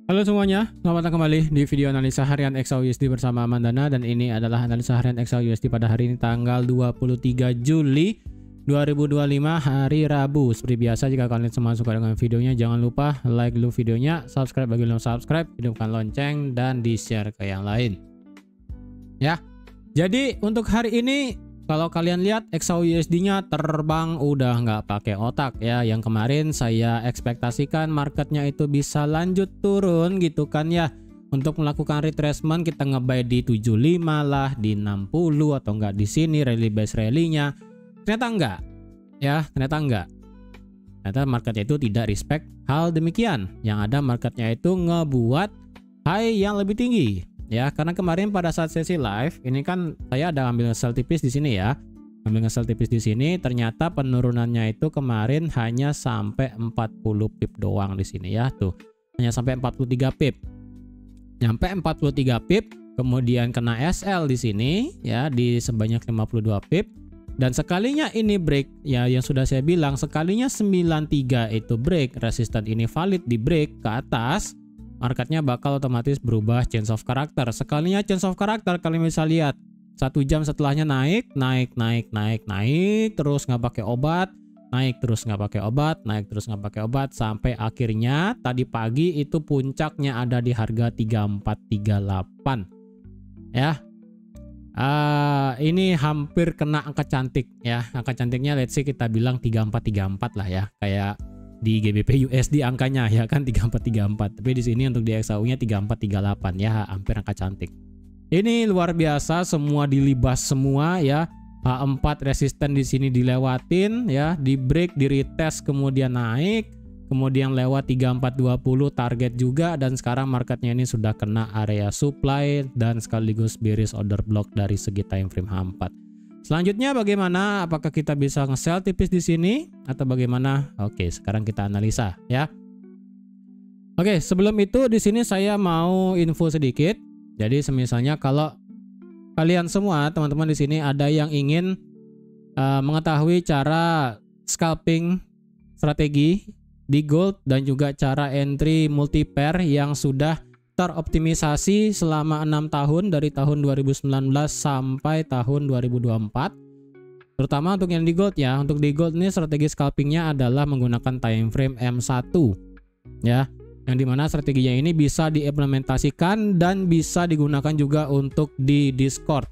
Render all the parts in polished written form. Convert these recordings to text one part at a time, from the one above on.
Halo semuanya, selamat datang kembali di video analisa harian XAUUSD bersama Mandana, dan ini adalah analisa harian XAUUSD pada hari ini tanggal 23 Juli 2025 hari Rabu. Seperti biasa, jika kalian semua suka dengan videonya, jangan lupa like dulu videonya, subscribe bagi yang belum subscribe, hidupkan lonceng, dan di-share ke yang lain. Ya, jadi untuk hari ini kalau kalian lihat XAUUSD-nya terbang udah nggak pakai otak ya. Yang kemarin saya ekspektasikan marketnya itu bisa lanjut turun gitu kan ya. Untuk melakukan retracement kita nge-buy di 75 lah, di 60 atau enggak di sini rally base rally-nya. Ternyata enggak. Ya, ternyata enggak. Ternyata marketnya itu tidak respect hal demikian. Yang ada marketnya itu ngebuat high yang lebih tinggi. Ya, karena kemarin pada saat sesi live ini kan saya ada ambil nge-sell tipis di sini ya. Ambil nge-sell tipis di sini, ternyata penurunannya itu kemarin hanya sampai 40 pip doang di sini ya. Tuh, hanya sampai 43 pip. Nyampe 43 pip, kemudian kena SL di sini ya di sebanyak 52 pip. Dan sekalinya ini break ya, yang sudah saya bilang sekalinya 93 itu break, resisten ini valid di break ke atas, marketnya bakal otomatis berubah change of character. Sekalinya change of character, kalian bisa lihat 1 jam setelahnya naik terus nggak pakai obat, naik terus nggak pakai obat, naik terus nggak pakai obat, sampai akhirnya tadi pagi itu puncaknya ada di harga 3438 ya. Ini hampir kena angka cantik ya. Angka cantiknya let's say kita bilang 3434 lah ya, kayak di GBP USD angkanya ya kan 3434. Tapi di sini untuk di XAU-nya 3438 ya, hampir angka cantik. Ini luar biasa, semua dilibas semua ya. H4 resisten di sini dilewatin ya, di break, di retest kemudian naik, kemudian lewat 3420 target juga, dan sekarang marketnya ini sudah kena area supply dan sekaligus bearish order block dari segi time frame H4. Selanjutnya bagaimana? Apakah kita bisa nge-sell tipis di sini atau bagaimana? Oke, sekarang kita analisa ya. Oke, sebelum itu di sini saya mau info sedikit. Jadi semisalnya kalau kalian semua teman-teman di sini ada yang ingin mengetahui cara scalping strategi di gold dan juga cara entry multi pair yang sudah teroptimisasi selama 6 tahun dari tahun 2019 sampai tahun 2024, terutama untuk yang di gold ya. Untuk di gold ini strategi scalpingnya adalah menggunakan time frame M1 ya, yang dimana strateginya ini bisa diimplementasikan dan bisa digunakan juga untuk di Discord.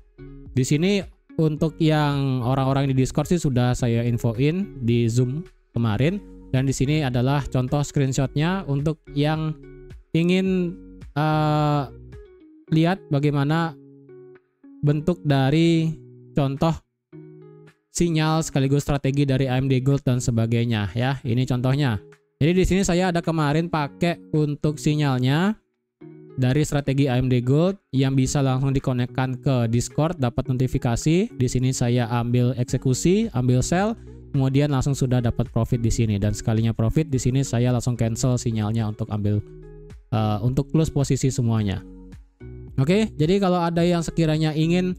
Di sini untuk yang orang-orang di Discord sih sudah saya infoin di Zoom kemarin, dan di sini adalah contoh screenshotnya untuk yang ingin lihat bagaimana bentuk dari contoh sinyal sekaligus strategi dari AMD Gold dan sebagainya ya. Ini contohnya. Jadi di sini saya ada kemarin pakai untuk sinyalnya dari strategi AMD Gold yang bisa langsung dikonekkan ke Discord, dapat notifikasi. Di sini saya ambil eksekusi, ambil sell, kemudian langsung sudah dapat profit di sini, dan sekalinya profit di sini saya langsung cancel sinyalnya untuk ambil untuk close posisi semuanya. Oke, jadi kalau ada yang sekiranya ingin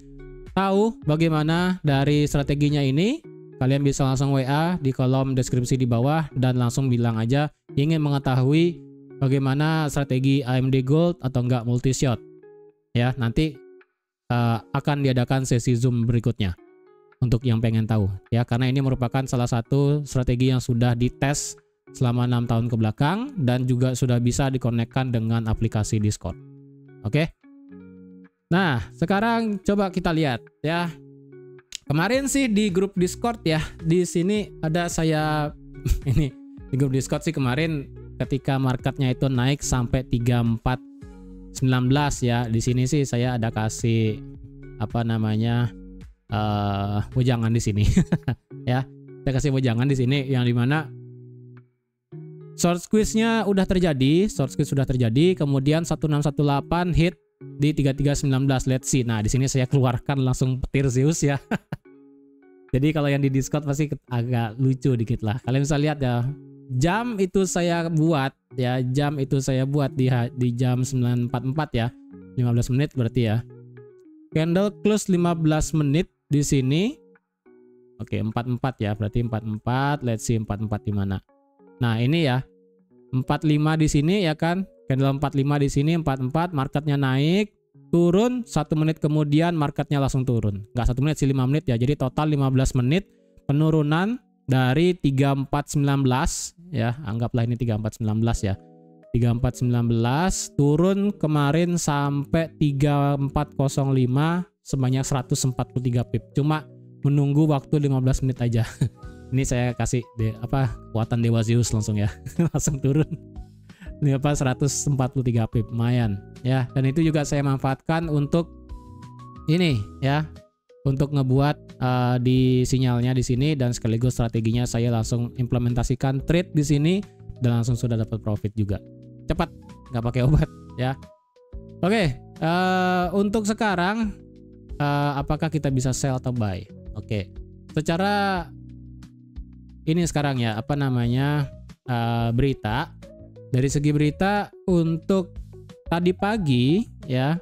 tahu bagaimana dari strateginya ini, kalian bisa langsung WA di kolom deskripsi di bawah dan langsung bilang aja ingin mengetahui bagaimana strategi AMD Gold atau enggak multi shot. Ya, nanti akan diadakan sesi Zoom berikutnya untuk yang pengen tahu ya, karena ini merupakan salah satu strategi yang sudah dites selama 6 tahun ke belakang dan juga sudah bisa dikonekkan dengan aplikasi Discord. Oke. Nah, sekarang coba kita lihat ya. Kemarin sih di grup Discord ya, di sini ada saya ini di grup Discord sih kemarin ketika marketnya itu naik sampai 3419 ya. Di sini sih saya ada kasih apa namanya wejangan di sini ya. Saya kasih wejangan di sini yang dimana short squeeze-nya udah terjadi, kemudian 1618 hit di 3319, let's see. Nah, di sini saya keluarkan langsung petir Zeus ya. Jadi kalau yang di Discord pasti agak lucu dikit lah. Kalian bisa lihat ya. Jam itu saya buat ya, di jam 9.44 ya. 15 menit berarti ya. Candle close 15 menit di sini. Oke, 44 ya, berarti 44. Let's see 44 di mana. Nah, ini ya. 45 di sini ya kan. Candle 45 di sini 44, marketnya naik, turun 1 menit kemudian marketnya langsung turun. Nggak 1 menit sih, 5 menit ya. Jadi total 15 menit penurunan dari 3419 ya, anggaplah ini 3419 ya. 3419 turun kemarin sampai 3405 sebanyak 143 pip. Cuma menunggu waktu 15 menit aja. Ini saya kasih kekuatan Dewa Zeus langsung ya. Langsung turun. Ini 143 pip, lumayan ya. Dan itu juga saya manfaatkan untuk ini ya, untuk ngebuat di sinyalnya di sini, dan sekaligus strateginya saya langsung implementasikan trade di sini dan langsung sudah dapat profit juga. Cepat, nggak pakai obat ya. Oke, untuk sekarang apakah kita bisa sell atau buy? Oke, secara ini sekarang ya, berita. Dari segi berita untuk tadi pagi ya,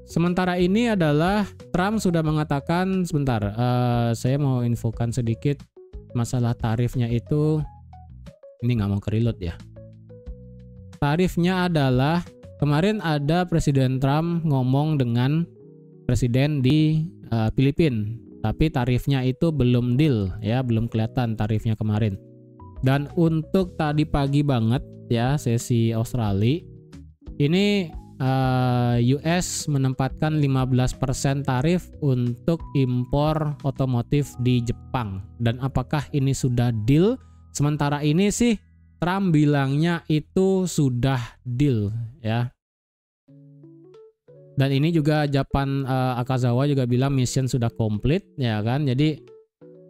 sementara ini adalah Trump sudah mengatakan, sebentar, saya mau infokan sedikit masalah tarifnya itu. Ini nggak mau ke-reload ya. Tarifnya adalah kemarin ada Presiden Trump ngomong dengan presiden di Filipina, tapi tarifnya itu belum deal ya, belum kelihatan tarifnya kemarin. Dan untuk tadi pagi banget ya, sesi Australia ini US menempatkan 15% tarif untuk impor otomotif di Jepang. Dan apakah ini sudah deal? Sementara ini sih Trump bilangnya itu sudah deal ya. Dan ini juga Japan Akazawa juga bilang mission sudah komplit ya kan. Jadi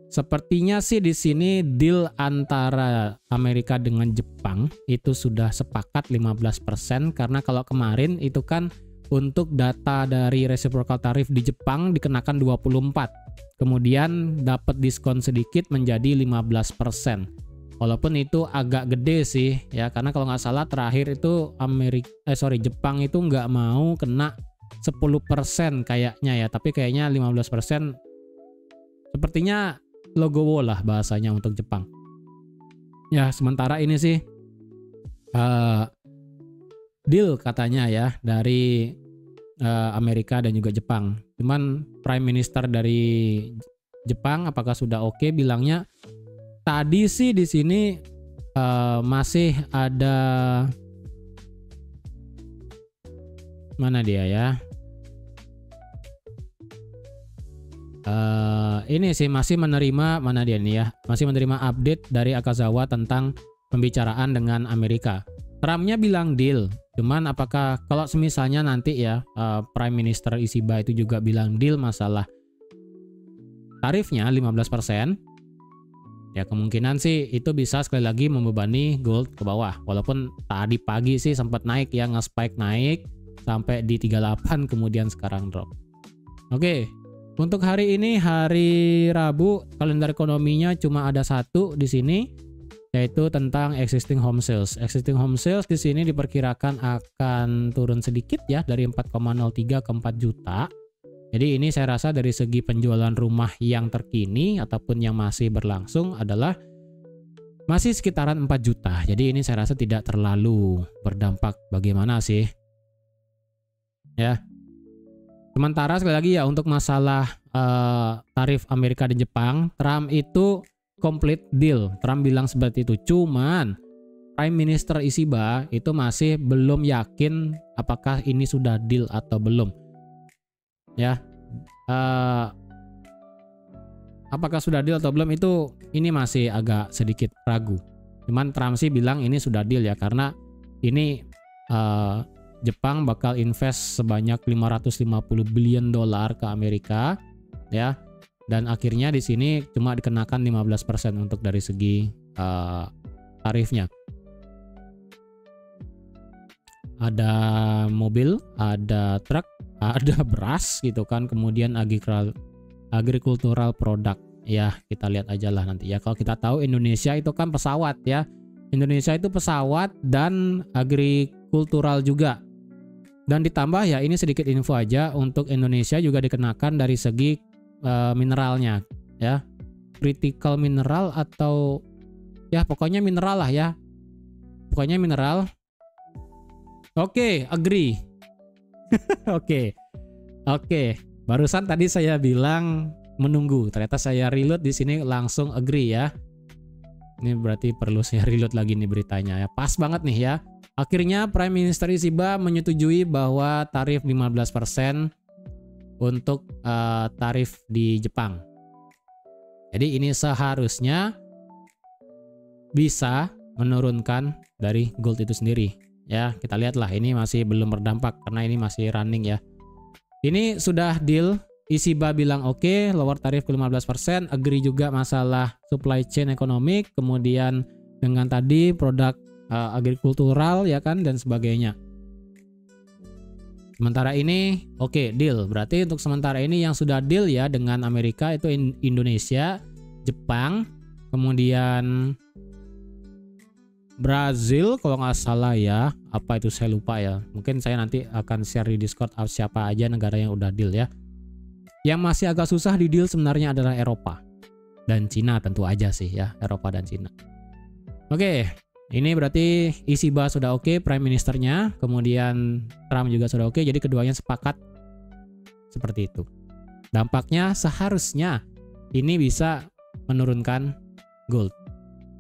sepertinya sih di sini deal antara Amerika dengan Jepang itu sudah sepakat 15%, karena kalau kemarin itu kan untuk data dari reciprocal tarif di Jepang dikenakan 24. Kemudian dapat diskon sedikit menjadi 15%. Walaupun itu agak gede sih ya, karena kalau nggak salah terakhir itu Jepang itu nggak mau kena 10% kayaknya ya, tapi kayaknya 15% sepertinya logowo lah bahasanya untuk Jepang. Ya, sementara ini sih deal katanya ya dari Amerika dan juga Jepang. Cuman Prime Minister dari Jepang apakah sudah oke, bilangnya tadi sih di sini masih ada, mana dia ya? Ini sih masih menerima, mana dia nih ya? Masih menerima update dari Akazawa tentang pembicaraan dengan Amerika. Trumpnya bilang deal. Cuman apakah kalau semisalnya nanti ya Prime Minister Ishiba itu juga bilang deal masalah tarifnya 15%. Ya kemungkinan sih itu bisa sekali lagi membebani gold ke bawah. Walaupun tadi pagi sih sempat naik ya, nge-spike naik sampai di 38 kemudian sekarang drop. Oke, untuk hari ini hari Rabu, kalender ekonominya cuma ada satu di sini, yaitu tentang existing home sales. Existing home sales di sini diperkirakan akan turun sedikit ya, dari 4,03 ke 4 juta. Jadi ini saya rasa dari segi penjualan rumah yang terkini ataupun yang masih berlangsung adalah masih sekitaran 4 juta. Jadi ini saya rasa tidak terlalu berdampak bagaimana sih. Ya. Sementara sekali lagi ya untuk masalah tarif Amerika dan Jepang, Trump itu complete deal. Trump bilang seperti itu. Cuman Prime Minister Ishiba itu masih belum yakin apakah ini sudah deal atau belum. Ya, apakah sudah deal atau belum itu ini masih agak sedikit ragu. Cuman Trump sih bilang ini sudah deal ya, karena ini Jepang bakal invest sebanyak 550 billion dolar ke Amerika ya, dan akhirnya di sini cuma dikenakan 15% untuk dari segi tarifnya. Ada mobil, ada truk, ada beras gitu kan, kemudian agricultural product ya, kita lihat aja lah nanti ya. Kalau kita tahu Indonesia itu kan pesawat ya, Indonesia itu pesawat dan agrikultural juga. Dan ditambah ya, ini sedikit info aja, untuk Indonesia juga dikenakan dari segi mineralnya ya, critical mineral atau ya pokoknya mineral lah ya. pokoknya mineral. Oke, agree. Oke. Barusan tadi saya bilang menunggu, ternyata saya reload di sini langsung agree ya. Ini berarti perlu saya reload lagi nih beritanya ya. Pas banget nih ya. Akhirnya Prime Minister Ishiba menyetujui bahwa tarif 15% untuk tarif di Jepang. Jadi ini seharusnya bisa menurunkan dari gold itu sendiri. Ya, kita lihatlah, ini masih belum berdampak karena ini masih running ya. Ini sudah deal, Ishiba bilang oke, lower tarif ke 15%, agree juga masalah supply chain economic, kemudian dengan tadi produk agrikultural ya kan dan sebagainya. Sementara ini oke, deal. Berarti untuk sementara ini yang sudah deal ya dengan Amerika itu Indonesia, Jepang, kemudian Brazil kalau nggak salah ya, apa itu saya lupa ya. Mungkin saya nanti akan share di Discord siapa aja negara yang udah deal ya. Yang masih agak susah di deal sebenarnya adalah Eropa dan Cina tentu aja sih ya, Eropa dan Cina. Oke, ini berarti Ishiba sudah oke, Prime Ministernya, kemudian Trump juga sudah oke, jadi keduanya sepakat seperti itu. Dampaknya seharusnya ini bisa menurunkan gold.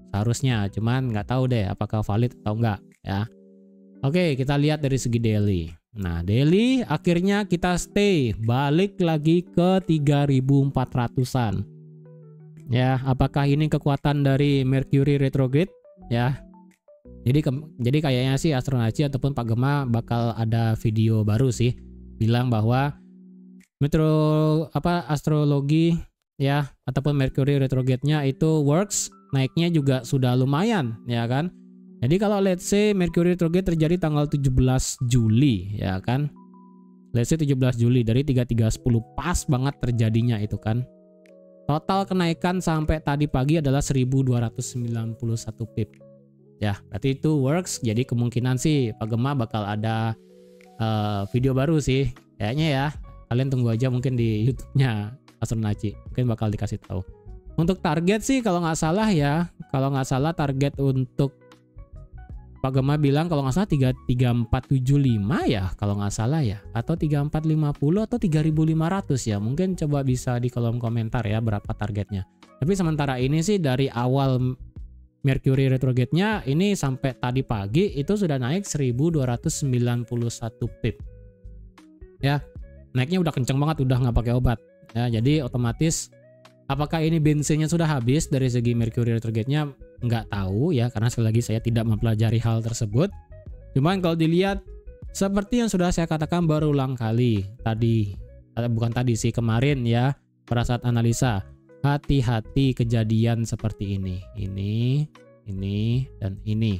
Seharusnya, cuman nggak tahu deh apakah valid atau enggak ya. Oke, kita lihat dari segi daily. Nah, daily akhirnya kita stay balik lagi ke 3.400-an. Ya, apakah ini kekuatan dari Mercury retrograde ya? Jadi kayaknya sih Astronaci ataupun Pak Gema bakal ada video baru sih bilang bahwa astrologi ya ataupun Mercury retrograde-nya itu works. Naiknya juga sudah lumayan ya kan. Jadi kalau let's say Mercury retrograde terjadi tanggal 17 Juli ya kan. Let's say 17 Juli dari 3310 pas banget terjadinya itu kan. Total kenaikan sampai tadi pagi adalah 1291 pip. Ya, berarti itu works. Jadi kemungkinan sih Pak Gema bakal ada video baru sih kayaknya ya. Kalian tunggu aja mungkin di YouTube-nya Astronaci. Mungkin bakal dikasih tahu. Untuk target sih kalau nggak salah ya, target untuk Pak Gema bilang kalau nggak salah 3475 ya, kalau nggak salah ya, atau 3450 atau 3500 ya. Mungkin coba bisa di kolom komentar ya berapa targetnya. Tapi sementara ini sih dari awal Mercury retrograde-nya ini sampai tadi pagi itu sudah naik 1291 pip. Ya, naiknya udah kenceng banget, udah nggak pakai obat. Ya, jadi otomatis apakah ini bensinnya sudah habis dari segi Mercury retrograde-nya? Nggak tahu ya, karena sekali lagi saya tidak mempelajari hal tersebut. Cuman kalau dilihat, seperti yang sudah saya katakan berulang kali tadi, bukan tadi sih, kemarin ya, pada saat analisa, hati-hati kejadian seperti ini, dan ini.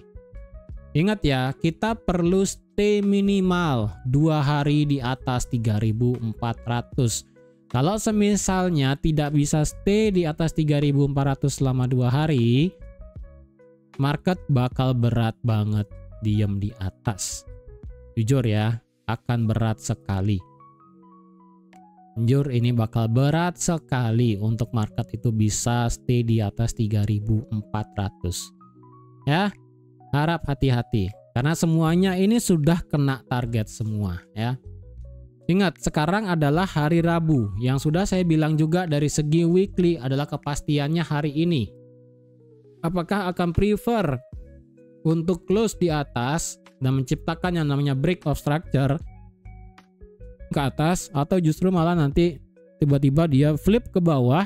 Ingat ya, kita perlu stay minimal 2 hari di atas 3.400. Kalau semisalnya tidak bisa stay di atas 3.400 selama 2 hari, market bakal berat banget diem di atas. Jujur ya, akan berat sekali. Jujur ini bakal berat sekali untuk market itu bisa stay di atas 3.400. Ya, harap hati-hati. Karena semuanya ini sudah kena target semua ya. Ingat, sekarang adalah hari Rabu. Yang sudah saya bilang juga dari segi weekly adalah kepastiannya hari ini. Apakah akan prefer untuk close di atas dan menciptakan yang namanya break of structure ke atas, atau justru malah nanti tiba-tiba dia flip ke bawah.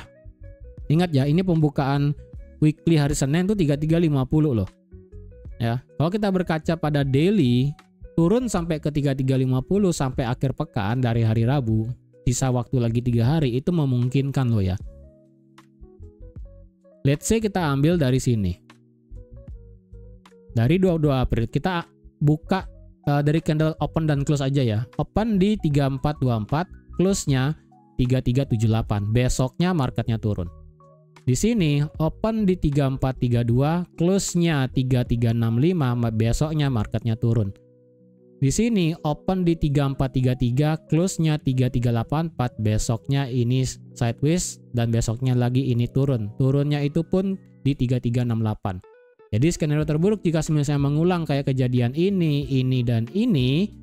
Ingat ya, ini pembukaan weekly hari Senin tuh 3350 loh. Ya, kalau kita berkaca pada daily turun sampai ke 3350 sampai akhir pekan dari hari Rabu, sisa waktu lagi 3 hari, itu memungkinkan loh ya. Let's say kita ambil dari sini. Dari 22 April kita buka dari candle open dan close aja ya. Open di 3424, close-nya 3378. Besoknya marketnya turun. Di sini open di 3432, close-nya 3365, besoknya marketnya turun. Di sini open di 3433, close-nya 3384, besoknya ini sideways dan besoknya lagi ini turun. Turunnya itu pun di 3368. Jadi skenario terburuk jika misalnya mengulang kayak kejadian ini, dan ini,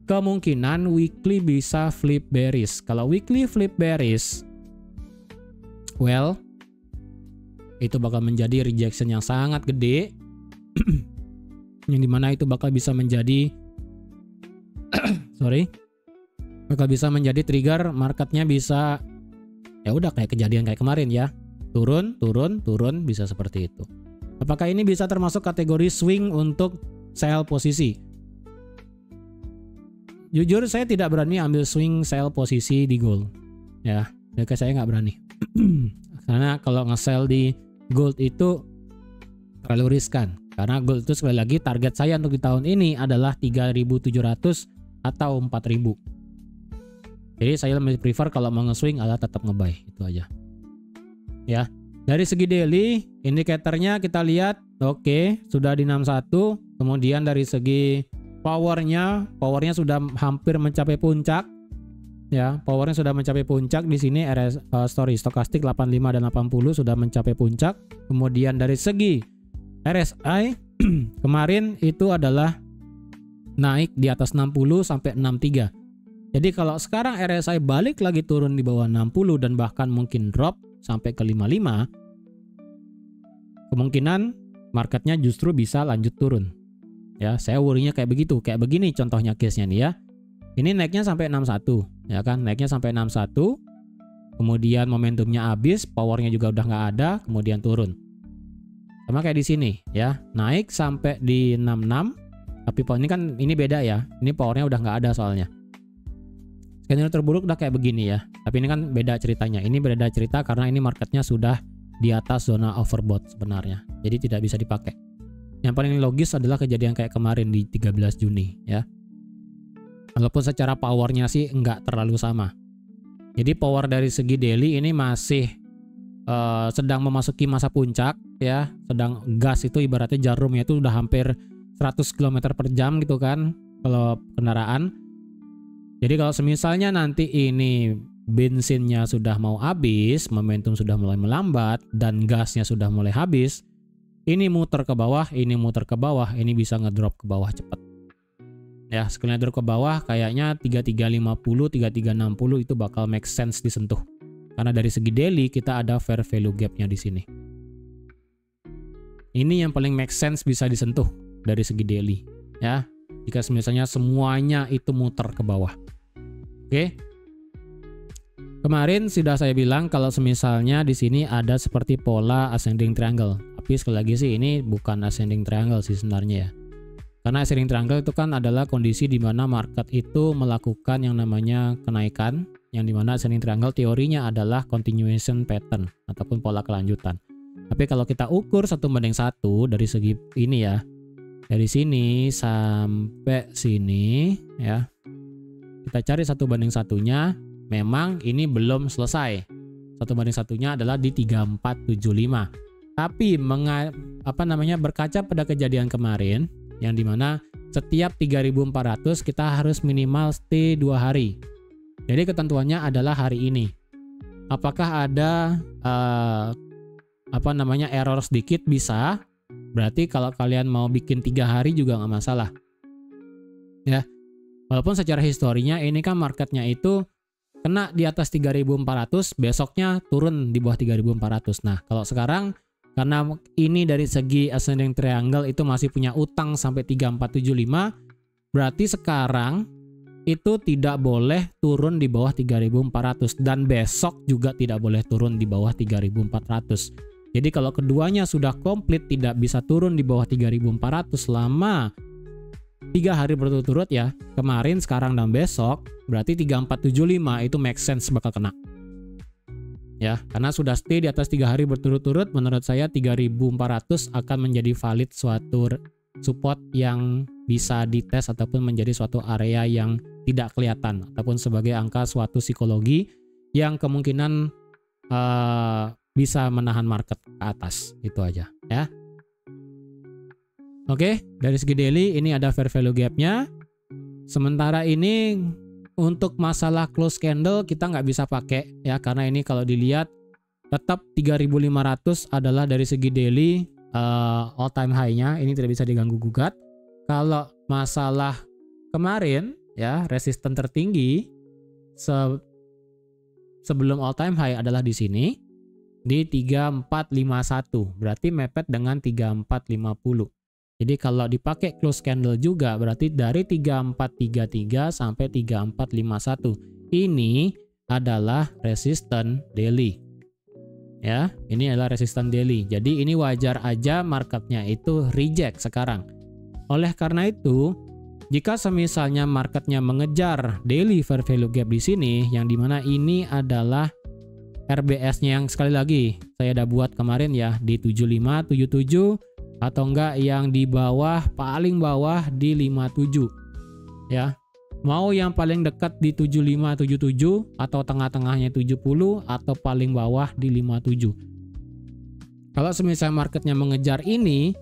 kemungkinan weekly bisa flip bearish. Kalau weekly flip bearish, well, itu bakal menjadi rejection yang sangat gede, yang dimana itu bakal bisa menjadi bakal bisa menjadi trigger marketnya bisa ya udah kayak kejadian kayak kemarin ya, turun bisa seperti itu. Apakah ini bisa termasuk kategori swing untuk sell posisi? Jujur saya tidak berani ambil swing sell posisi di gold ya, saya nggak berani karena kalau nge-sell di gold itu terlalu riskan. Karena gold itu sekali lagi target saya untuk di tahun ini adalah 3.700 atau 4.000. Jadi saya lebih prefer kalau mau nge-swing adalah tetap nge-buy, itu aja. Ya, dari segi daily indikatornya kita lihat oke, sudah di 61. Kemudian dari segi powernya sudah hampir mencapai puncak. Ya, powernya sudah mencapai puncak di sini stokastik 85 dan 80 sudah mencapai puncak. Kemudian dari segi RSI kemarin itu adalah naik di atas 60 sampai 63. Jadi kalau sekarang RSI balik lagi turun di bawah 60 dan bahkan mungkin drop sampai ke 55, kemungkinan marketnya justru bisa lanjut turun. Ya, saya worry-nya kayak begitu. Kayak begini contohnya case-nya nih ya. Ini naiknya sampai 61, ya kan? Naiknya sampai 61. Kemudian momentumnya habis, powernya juga udah nggak ada, kemudian turun. Sama kayak di sini ya, naik sampai di 66, tapi ini kan ini beda ya, ini powernya udah nggak ada soalnya. Skenario terburuk udah kayak begini ya, tapi ini kan beda ceritanya. Ini beda cerita karena ini marketnya sudah di atas zona overbought sebenarnya, jadi tidak bisa dipakai. Yang paling logis adalah kejadian kayak kemarin di 13 Juni ya. Walaupun secara powernya sih nggak terlalu sama. Jadi power dari segi daily ini masih sedang memasuki masa puncak ya, sedang gas itu ibaratnya jarumnya itu udah hampir 100 km per jam gitu kan kalau kendaraan. Jadi kalau semisalnya nanti ini bensinnya sudah mau habis, momentum sudah mulai melambat dan gasnya sudah mulai habis, ini muter ke bawah, ini bisa ngedrop ke bawah cepat. Ya, sekalian drop ke bawah kayaknya 3350, 3360 itu bakal make sense disentuh. Karena dari segi daily kita ada fair value gap-nya di sini. Ini yang paling make sense bisa disentuh dari segi daily, ya. Jika misalnya semuanya itu muter ke bawah. Oke. Kemarin sudah saya bilang kalau semisalnya di sini ada seperti pola ascending triangle. Tapi sekali lagi sih ini bukan ascending triangle sih sebenarnya ya. Karena ascending triangle itu kan adalah kondisi di mana market itu melakukan yang namanya kenaikan, yang dimana ascending triangle teorinya adalah continuation pattern ataupun pola kelanjutan. Tapi kalau kita ukur 1:1 dari segi ini ya, dari sini sampai sini ya, kita cari 1:1-nya, memang ini belum selesai. 1:1-nya adalah di 3475. Tapi berkaca pada kejadian kemarin, yang dimana setiap 3400 kita harus minimal stay 2 hari. Jadi ketentuannya adalah hari ini. Apakah ada error sedikit? Bisa. Berarti kalau kalian mau bikin 3 hari juga nggak masalah. Ya. Walaupun secara historinya ini kan marketnya itu kena di atas 3400, besoknya turun di bawah 3400. Nah, kalau sekarang karena ini dari segi ascending triangle itu masih punya utang sampai 3475, berarti sekarang itu tidak boleh turun di bawah 3400 dan besok juga tidak boleh turun di bawah 3400. Jadi kalau keduanya sudah komplit tidak bisa turun di bawah 3400 selama 3 hari berturut-turut ya, kemarin, sekarang, dan besok, berarti 3475 itu make sense bakal kena. Ya, karena sudah stay di atas 3 hari berturut-turut, menurut saya 3400 akan menjadi valid suatu support yang bisa dites ataupun menjadi suatu area yang tidak kelihatan ataupun sebagai angka suatu psikologi yang kemungkinan bisa menahan market ke atas. Itu aja ya. Oke, dari segi daily ini ada fair value gap-nya. Sementara ini untuk masalah close candle kita nggak bisa pakai ya, karena ini kalau dilihat tetap 3500 adalah dari segi daily all time high-nya, ini tidak bisa diganggu gugat. Kalau masalah kemarin ya, resisten tertinggi sebelum all time high adalah di sini di 3451, berarti mepet dengan 3450. Jadi kalau dipakai close candle juga berarti dari 3433 sampai 3451 ini adalah resisten daily. Ya, ini adalah resisten daily. Jadi ini wajar aja marketnya itu reject sekarang. Oleh karena itu, jika semisalnya marketnya mengejar daily fair value gap di sini, yang dimana ini adalah RBS-nya yang sekali lagi saya udah buat kemarin ya di 7577 atau enggak yang di bawah, paling bawah di 57 ya. Mau yang paling dekat di 7577 atau tengah-tengahnya 70 atau paling bawah di 57. Kalau semisal marketnya mengejar ini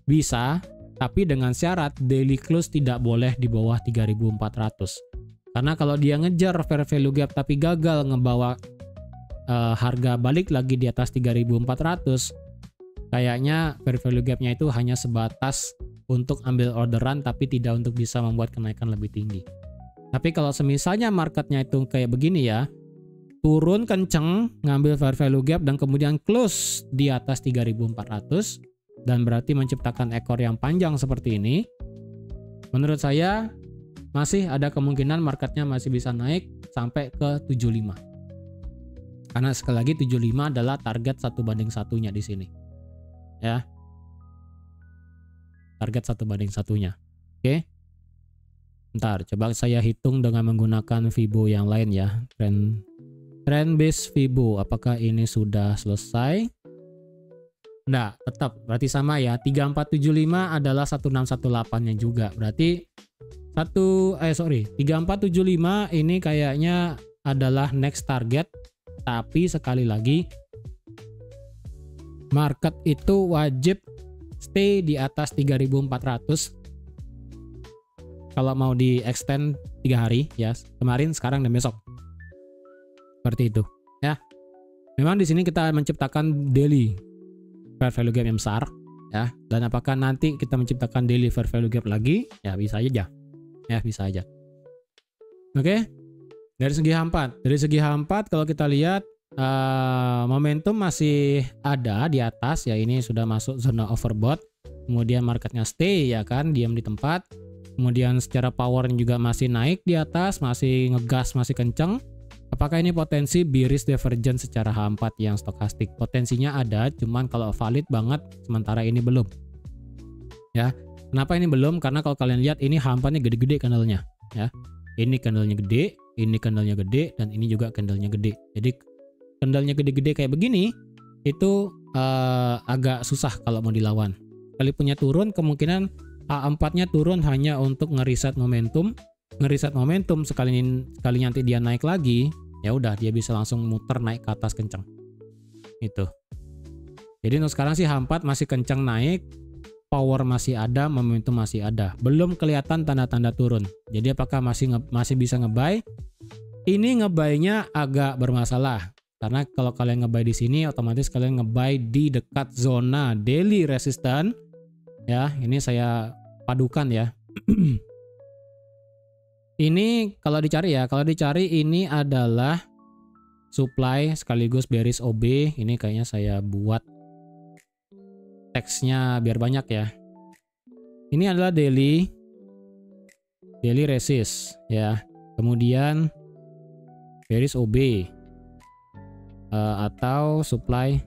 bisa, tapi dengan syarat daily close tidak boleh di bawah 3400. Karena kalau dia ngejar fair value gap tapi gagal ngebawa harga balik lagi di atas 3400, kayaknya fair value gap-nya itu hanya sebatas untuk ambil orderan tapi tidak untuk bisa membuat kenaikan lebih tinggi. Tapi kalau semisalnya marketnya itu kayak begini ya, turun kenceng ngambil fair value gap dan kemudian close di atas 3400 dan berarti menciptakan ekor yang panjang seperti ini, menurut saya masih ada kemungkinan marketnya masih bisa naik sampai ke 75. Karena sekali lagi 75 adalah target 1/1-nya di sini. Ya, target 1/1-nya. Oke, bentar, coba saya hitung dengan menggunakan Fibo yang lain ya. Trend base Fibo, apakah ini sudah selesai? Nah, tetap berarti sama ya. 3475 adalah 1618-nya juga. Berarti 3475 ini kayaknya adalah next target. Tapi sekali lagi market itu wajib stay di atas 3400 kalau mau di extend 3 hari ya, kemarin, sekarang, dan besok. Seperti itu ya. Memang di sini kita menciptakan daily fair value gap yang besar ya, dan apakah nanti kita menciptakan daily fair value gap lagi ya, bisa aja ya, bisa aja. Oke. Dari segi H4 kalau kita lihat momentum masih ada di atas ya, ini sudah masuk zona overbought, kemudian marketnya stay ya kan, diam di tempat, kemudian secara power juga masih naik di atas, masih ngegas, masih kenceng. Apakah ini potensi bearish divergence secara H4 yang stokastik? Potensinya ada, cuman kalau valid banget sementara ini belum ya. Kenapa ini belum? Karena kalau kalian lihat ini H4-nya gede-gede candlenya ya, ini candlenya gede, ini candlenya gede, dan ini juga candlenya gede. Jadi candlenya gede-gede kayak begini itu agak susah kalau mau dilawan. Kali punya turun, kemungkinan A4-nya turun hanya untuk ngeriset momentum. Sekali nanti dia naik lagi, ya udah dia bisa langsung muter naik ke atas kencang. Itu. Jadi untuk sekarang sih H4 masih kencang naik, power masih ada, momentum masih ada. Belum kelihatan tanda-tanda turun. Jadi apakah masih bisa nge-buy? Ini nge-buy-nya agak bermasalah. Karena kalau kalian nge-buy di sini, otomatis kalian nge-buy di dekat zona daily resistance. Ya, ini saya padukan ya. Ini kalau dicari ini adalah supply sekaligus bearish OB. Ini kayaknya saya buat teksnya biar banyak ya. Ini adalah daily resist ya. Kemudian bearish OB atau supply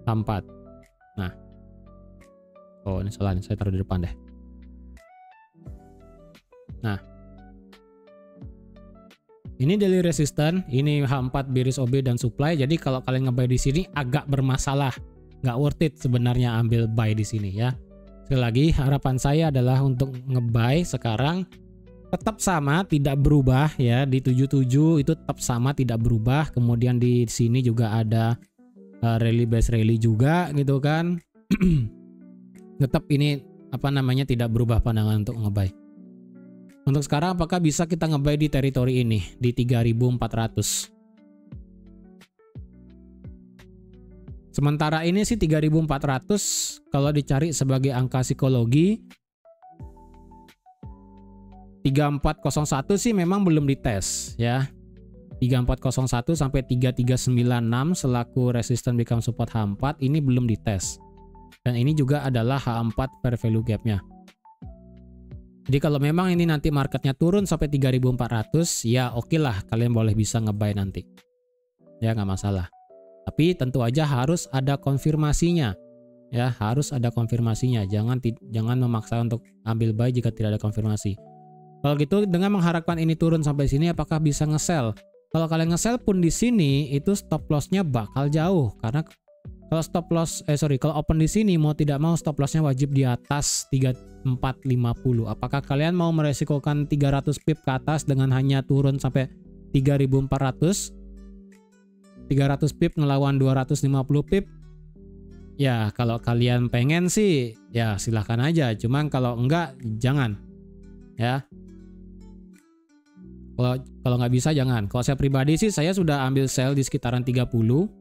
H4. Nah, oh ini salah, saya taruh di depan deh. Nah, ini daily resistance, ini H4 bearish OB dan supply. Jadi kalau kalian nge-buy di sini agak bermasalah, nggak worth it sebenarnya ambil buy di sini ya. Sekali lagi harapan saya adalah untuk nge-buy sekarang tetap sama, tidak berubah ya, di 77 itu tetap sama, tidak berubah. Kemudian di sini juga ada rally base rally juga gitu kan. Tetap ini tidak berubah pandangan untuk nge-buy. Untuk sekarang apakah bisa kita nge-buy di teritori ini di 3400? Sementara ini sih 3400 kalau dicari sebagai angka psikologi. 3401 sih memang belum dites ya. 3401 sampai 3396 selaku resistance become support H4 ini belum dites. Dan ini juga adalah H4 fair value gap-nya. Jadi kalau memang ini nanti marketnya turun sampai 3400 ya oke lah, kalian boleh bisa nge-buy nanti. Ya nggak masalah. Tapi tentu aja harus ada konfirmasinya. Ya, harus ada konfirmasinya. Jangan memaksa untuk ambil buy jika tidak ada konfirmasi. Kalau gitu dengan mengharapkan ini turun sampai sini apakah bisa nge-sell? Kalau kalian nge-sell pun di sini itu stop loss-nya bakal jauh karena kalau kalau open di sini mau tidak mau stop loss-nya wajib di atas 3450. Apakah kalian mau meresikokan 300 pip ke atas dengan hanya turun sampai 3400? 300 pip ngelawan 250 pip? Ya, kalau kalian pengen sih ya silahkan aja. Cuman kalau enggak jangan. Ya. Kalau nggak bisa jangan. Kalau saya pribadi sih saya sudah ambil sell di sekitaran 30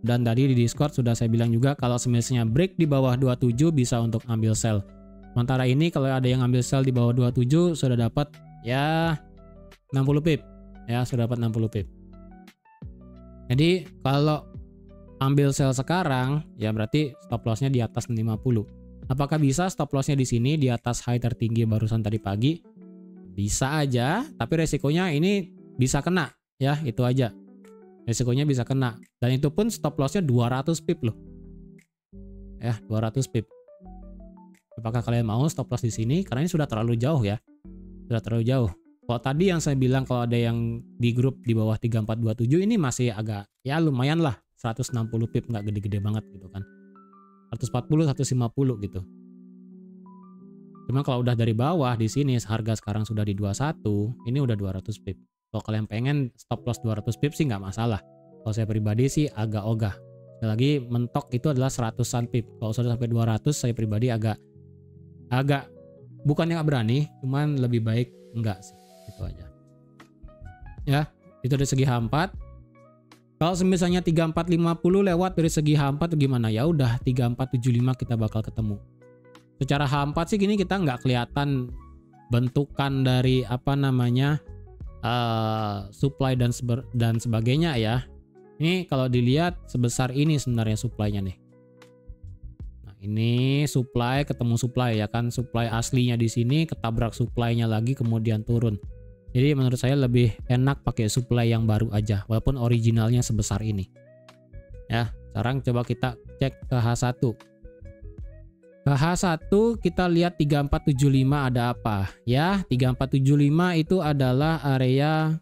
dan tadi di Discord sudah saya bilang juga kalau misalnya break di bawah 27 bisa untuk ambil sell. Sementara ini kalau ada yang ambil sell di bawah 27 sudah dapat ya 60 pip. Ya, sudah dapat 60 pip. Jadi kalau ambil sell sekarang ya berarti stop loss-nya di atas 50. Apakah bisa stop loss-nya di sini di atas high tertinggi barusan tadi pagi? Bisa aja, tapi resikonya ini bisa kena ya, itu aja. Resikonya bisa kena dan itu pun stop loss-nya 200 pip loh. Ya, 200 pip. Apakah kalian mau stop loss di sini? Karena ini sudah terlalu jauh ya. Sudah terlalu jauh. Kalau tadi yang saya bilang kalau ada yang di grup di bawah 3427 ini masih agak ya lumayan lah 160 pip, nggak gede-gede banget gitu kan. 140 150 gitu. Cuma kalau udah dari bawah di sini harga sekarang sudah di 21, ini udah 200 pip. Kalau kalian pengen stop loss 200 pip sih nggak masalah. Kalau saya pribadi sih agak ogah. Sekali lagi mentok itu adalah 100-an pip. Kalau sudah sampai 200 saya pribadi agak bukannya nggak berani, cuman lebih baik enggak sih. Itu aja. Ya, itu dari segi H4. Kalau misalnya 3450 lewat dari segi H4 gimana? Ya udah 3475 kita bakal ketemu. Secara H4 sih gini kita nggak kelihatan bentukan dari apa namanya supply dan sebagainya ya. Ini kalau dilihat sebesar ini sebenarnya supply-nya nih. Nah, ini supply ketemu supply ya kan, supply aslinya di sini ketabrak supply-nya lagi kemudian turun. Jadi menurut saya lebih enak pakai supply yang baru aja walaupun originalnya sebesar ini. Ya, sekarang coba kita cek ke H1. Ke H1 kita lihat 3475 ada apa? Ya, 3475 itu adalah area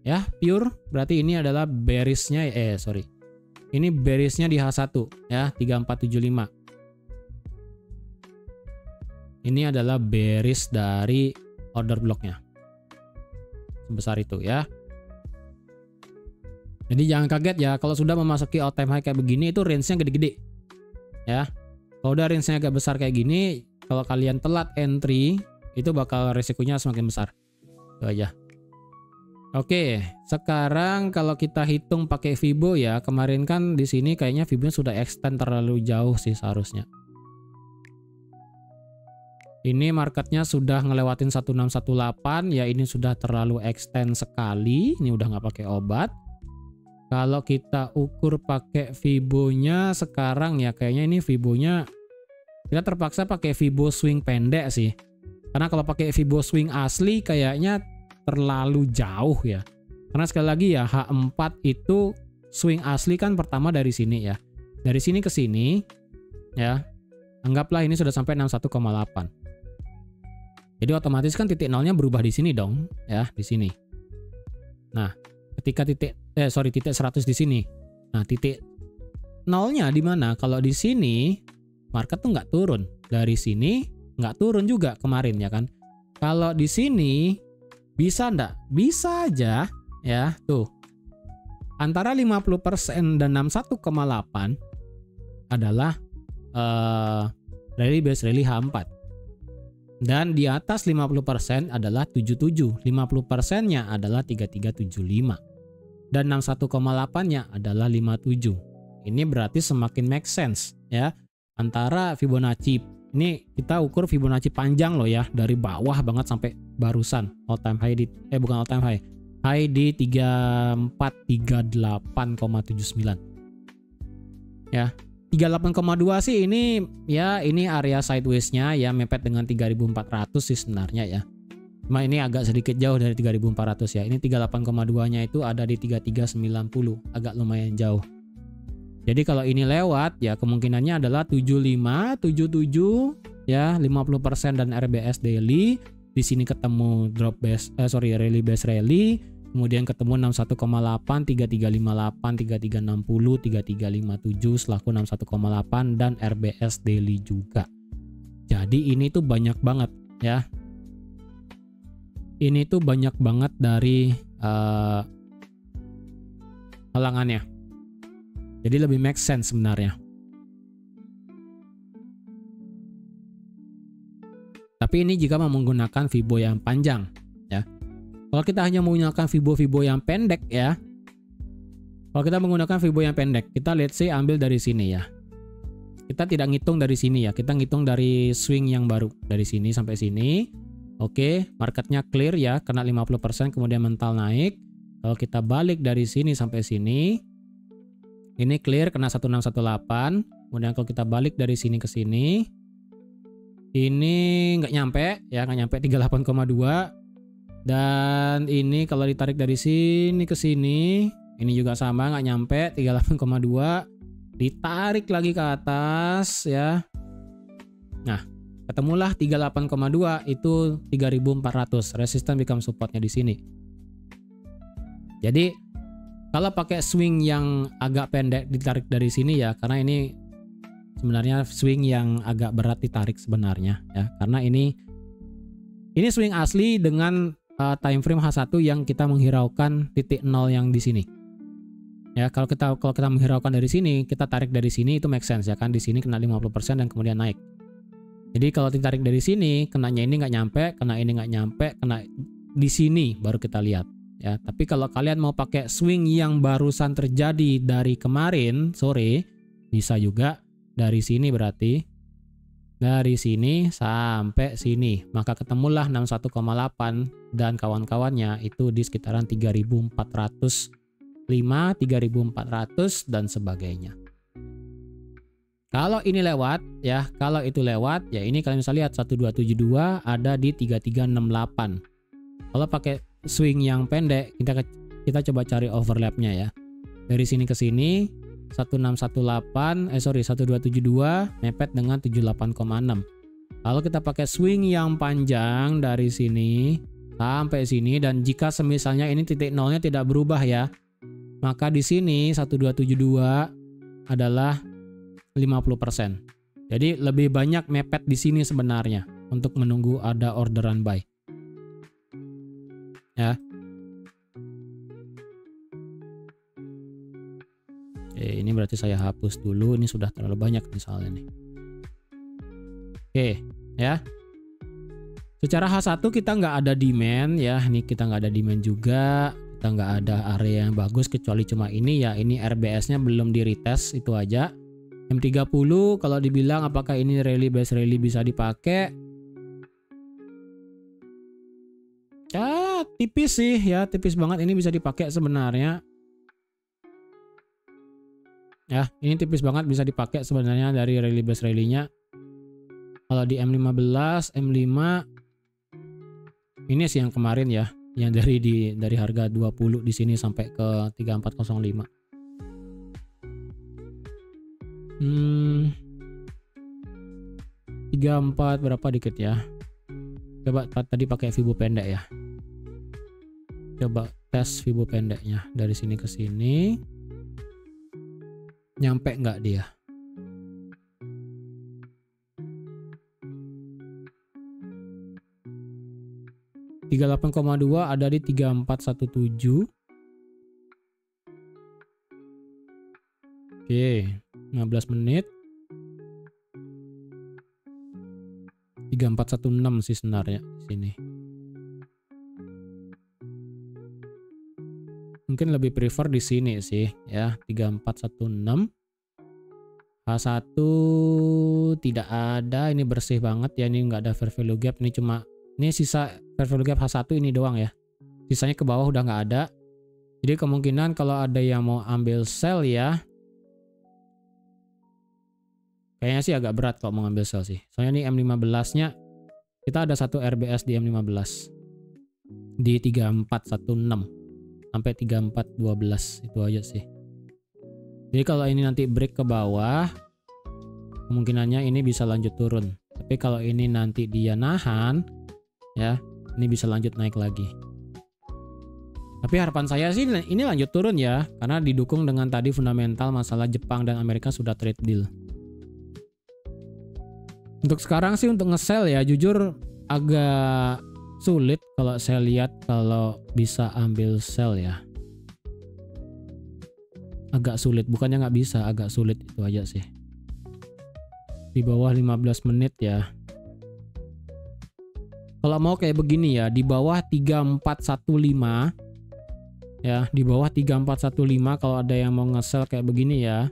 ya, pure. Berarti ini adalah bearish-nya Ini bearish-nya di H1 ya, 3475. Ini adalah bearish dari order block-nya. Sebesar itu ya. Jadi jangan kaget ya kalau sudah memasuki all time high kayak begini itu range-nya gede-gede. Ya. Kalau udah range-nya agak besar kayak gini, kalau kalian telat entry itu bakal resikonya semakin besar. Itu aja. Oke, sekarang kalau kita hitung pakai Fibo ya, kemarin kan di sini kayaknya Fibo sudah extend terlalu jauh sih seharusnya. Ini marketnya sudah ngelewatin 1618 ya, ini sudah terlalu extend sekali. Ini udah nggak pakai obat. Kalau kita ukur pakai Fibonya sekarang ya kayaknya ini Fibonya kita terpaksa pakai Fibo swing pendek sih. Karena kalau pakai Fibo swing asli kayaknya terlalu jauh ya. Karena sekali lagi ya H4 itu swing asli kan pertama dari sini ya. Dari sini ke sini ya. Anggaplah ini sudah sampai 61,8. Jadi otomatis kan titik nolnya berubah di sini dong, ya, di sini. Nah, ketika titik 100 di sini. Nah, titik nolnya di mana? Kalau di sini market tuh nggak turun. Dari sini nggak turun juga kemarin ya kan. Kalau di sini bisa nggak? Bisa aja ya, tuh. Antara 50% dan 61,8 adalah rally base rally H4. Dan di atas 50% adalah 77. 50%-nya adalah 3375. Dan 61,8-nya adalah 57. Ini berarti semakin make sense ya. Antara Fibonacci ini kita ukur Fibonacci panjang loh ya, dari bawah banget sampai barusan all time high di bukan all time high. High di 3438,79. Ya. 38,2 sih ini ya, ini area sideways-nya ya, mepet dengan 3400 sih sebenarnya ya. Cuma ini agak sedikit jauh dari 3400 ya. Ini 38,2-nya itu ada di 3390, agak lumayan jauh. Jadi kalau ini lewat ya kemungkinannya adalah 75, 77 ya, 50% dan RBS daily. Di sini ketemu rally base rally, kemudian ketemu 61,8, 3358, 3360, 3357 selaku 61,8 dan RBS daily juga. Jadi ini tuh banyak banget ya. Ini tuh banyak banget dari halangannya. Jadi lebih make sense sebenarnya. Tapi ini jika mau menggunakan Fibo yang panjang ya. Kalau kita hanya menggunakan Fibo yang pendek ya. Kalau kita menggunakan Fibo yang pendek, kita let's say ambil dari sini ya. Kita tidak ngitung dari sini ya, kita ngitung dari swing yang baru. Dari sini sampai sini. Oke, marketnya clear ya, kena 50% kemudian mental naik. Kalau kita balik dari sini sampai sini, ini clear kena 1618. Kemudian kalau kita balik dari sini ke sini, ini nggak nyampe ya, nggak nyampe 38,2. Dan ini kalau ditarik dari sini ke sini, ini juga sama nggak nyampe 38,2. Ditarik lagi ke atas ya. Nah, ketemulah 38,2 itu 3400. Resistance become supportnya di sini. Jadi kalau pakai swing yang agak pendek ditarik dari sini ya, karena ini sebenarnya swing yang agak berat ditarik sebenarnya ya, karena ini swing asli dengan time frame H1 yang kita menghiraukan titik nol yang di sini. Ya, kalau kita menghiraukan dari sini, kita tarik dari sini itu make sense ya kan, di sini kena 50% dan kemudian naik. Jadi kalau ditarik dari sini, kenanya ini nggak nyampe, kena ini nggak nyampe, kena di sini baru kita lihat ya. Tapi kalau kalian mau pakai swing yang barusan terjadi dari kemarin sore, bisa juga dari sini, berarti dari sini sampai sini, maka ketemulah 61,8 dan kawan-kawannya itu di sekitaran 3405, 3400 dan sebagainya. Kalau ini lewat ya, kalau itu lewat ya, ini kalian bisa lihat 1272 ada di 3368. Kalau pakai swing yang pendek, kita coba cari overlapnya ya. Dari sini ke sini 1272 mepet dengan 78,6. Kalau kita pakai swing yang panjang dari sini sampai sini, dan jika semisalnya ini titik nolnya tidak berubah ya, maka di sini 1272 adalah 50%. Jadi lebih banyak mepet di sini sebenarnya untuk menunggu ada orderan buy. Ya. Oke, ini berarti saya hapus dulu, ini sudah terlalu banyak misalnya nih. Oke, ya. Secara H1 kita nggak ada demand ya, ini kita nggak ada demand juga, kita nggak ada area yang bagus kecuali cuma ini ya, ini RBS-nya belum di retest itu aja. M30 kalau dibilang apakah ini rally base rally bisa dipakai? Ya tipis sih ya, tipis banget, ini bisa dipakai sebenarnya. Ya, ini tipis banget bisa dipakai sebenarnya dari rally base rally-nya. Kalau di M15, M5 ini sih yang kemarin ya, yang dari harga 20 di sini sampai ke 3405. 34 berapa dikit ya. Coba tadi pakai Fibo pendek ya. Coba tes Fibo pendeknya dari sini ke sini. Nyampe nggak dia? (38,2) ada di 3417. Oke, 15 menit. 3416 sih sebenarnya di sini. Mungkin lebih prefer di sini sih ya, 3416. H1 tidak ada, ini bersih banget ya, ini nggak ada fair value gap, ini cuma ini sisa fair value gap H1 ini doang ya. Sisanya ke bawah udah nggak ada. Jadi kemungkinan kalau ada yang mau ambil sell ya, kayaknya sih agak berat kalau mau ngambil sell sih. Soalnya ini M15-nya kita ada satu RBS di M15 di 3416 sampai 3412 itu aja sih. Jadi kalau ini nanti break ke bawah, kemungkinannya ini bisa lanjut turun. Tapi kalau ini nanti dia nahan, ya, ini bisa lanjut naik lagi. Tapi harapan saya sih ini lanjut turun ya, karena didukung dengan tadi fundamental masalah Jepang dan Amerika sudah trade deal. Untuk sekarang sih untuk nge-sell ya, jujur agak sulit kalau saya lihat kalau bisa ambil sell ya. Agak sulit, bukannya nggak bisa, agak sulit itu aja sih. Di bawah 15 menit ya. Kalau mau kayak begini ya, di bawah 3415 ya, di bawah 3415 kalau ada yang mau nge-sell kayak begini ya.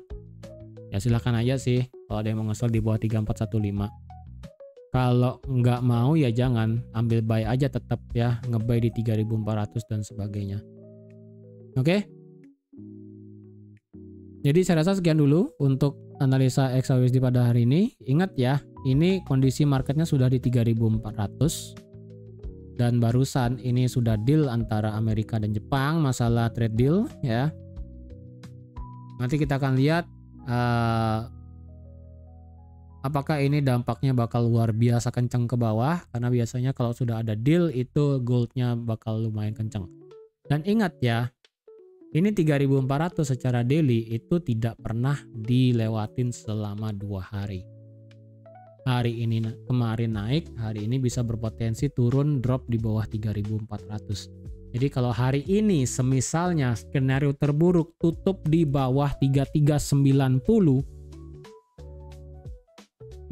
Ya silahkan aja sih kalau ada yang mau nge-sell di bawah 3415. Kalau nggak mau ya jangan, ambil buy aja tetap ya, nge-buy di 3400 dan sebagainya. Oke? Jadi saya rasa sekian dulu untuk analisa XAUSD pada hari ini. Ingat ya, ini kondisi marketnya sudah di 3400 dan barusan ini sudah deal antara Amerika dan Jepang masalah trade deal ya. Nanti kita akan lihat apakah ini dampaknya bakal luar biasa kencang ke bawah, karena biasanya kalau sudah ada deal itu goldnya bakal lumayan kencang. Dan ingat ya, ini 3400 secara daily itu tidak pernah dilewatin selama 2 hari. Hari ini kemarin naik, hari ini bisa berpotensi turun drop di bawah 3400. Jadi kalau hari ini semisalnya skenario terburuk tutup di bawah 3390,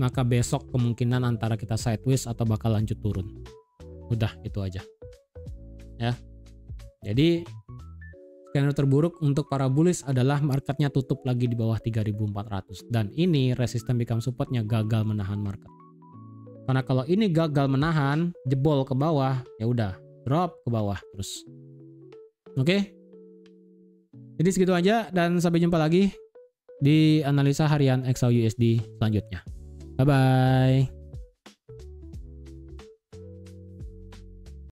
maka besok kemungkinan antara kita sideways atau bakal lanjut turun. Udah itu aja. Ya. Jadi skenario terburuk untuk para bullish adalah marketnya tutup lagi di bawah 3400 dan ini resisten become supportnya gagal menahan market. Karena kalau ini gagal menahan, jebol ke bawah, ya udah drop ke bawah terus. Oke. Jadi segitu aja dan sampai jumpa lagi di analisa harian XAUUSD selanjutnya. Bye bye.